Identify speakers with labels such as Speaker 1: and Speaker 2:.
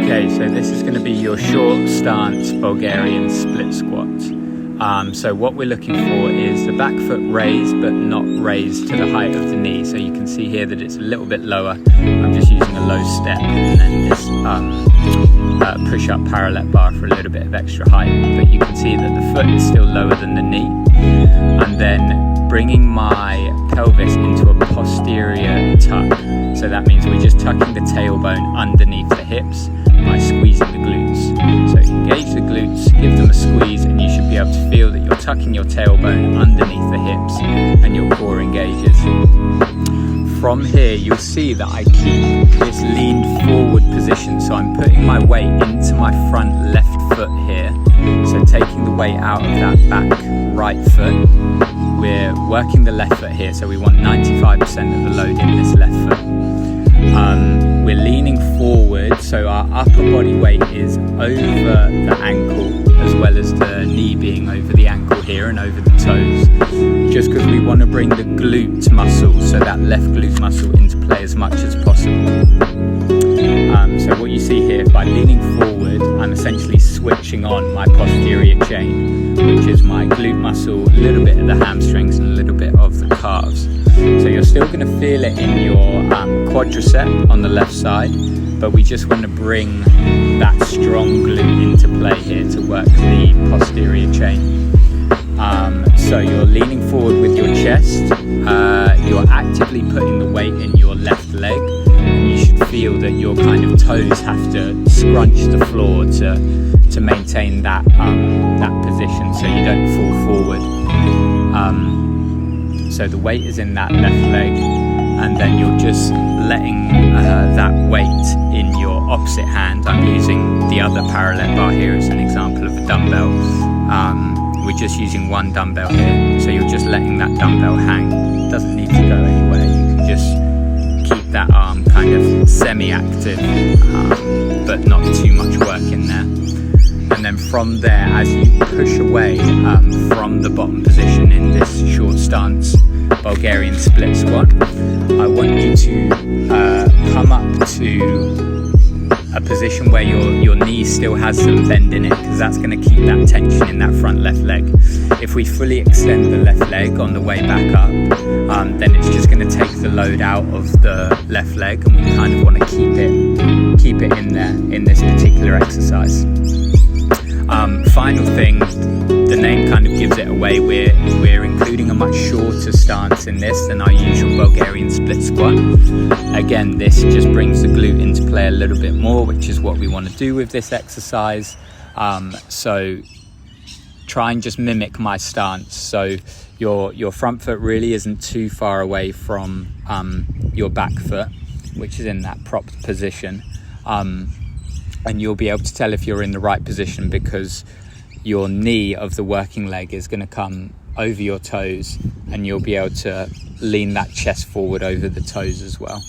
Speaker 1: Okay, so this is going to be your short stance Bulgarian split squat. So what we're looking for is the back foot raised but not raised to the height of the knee. So you can see here that it's a little bit lower. I'm just using a low step and then this push-up parallel bar for a little bit of extra height. But you can see that the foot is still lower than the knee. And then bringing my pelvis into a posterior tuck. So that means we're just tucking the tailbone underneath the hips by squeezing the glutes. So engage the glutes, give them a squeeze, and you should be able to feel that you're tucking your tailbone underneath the hips and your core engages. From here, you'll see that I keep this leaned forward position. So I'm putting my weight into my front left foot here. So taking the weight out of that back right foot. We're working the left foot here, so we want 95% of the load in this left foot. We're leaning forward, so our upper body weight is over the ankle, as well as the knee being over the ankle here and over the toes, just because we want to bring the glute muscle, so that left glute muscle, into play as much as possible. So what you see here, by leaning forward, I'm essentially switching on my posterior chain, which is my glute muscle, a little bit of the hamstrings and a little bit of the calves. So you're still going to feel it in your quadricep on the left side, but we just want to bring that strong glute into play here to work the posterior chain. So you're leaning forward with your chest, you're actively putting the weight in your left leg, and you should feel that your kind of toes have to scrunch the floor to maintain that position so you don't fall forward. So the weight is in that left leg, and then you're just letting that weight in your opposite hand. I'm using the other parallel bar here as an example of a dumbbell. We're just using one dumbbell here, so you're just letting that dumbbell hang. It doesn't need to go anywhere. You can just keep that arm kind of semi-active, but not too much work in there. And then from there, as you push away from the bottom position in this short stance Bulgarian split squat, I want you to come up to a position where your knee still has some bend in it, because that's going to keep that tension in that front left leg. If we fully extend the left leg on the way back up, then it's just going to take the load out of the left leg, and we kind of want to keep it in there in this particular exercise. Final thing, the name kind of gives it away. We're including a much shorter stance in this than our usual Bulgarian split squat. Again, this just brings the glute into play a little bit more, which is what we want to do with this exercise. So try and just mimic my stance. So your front foot really isn't too far away from your back foot, which is in that propped position. And you'll be able to tell if you're in the right position, because your knee of the working leg is going to come over your toes, and you'll be able to lean that chest forward over the toes as well.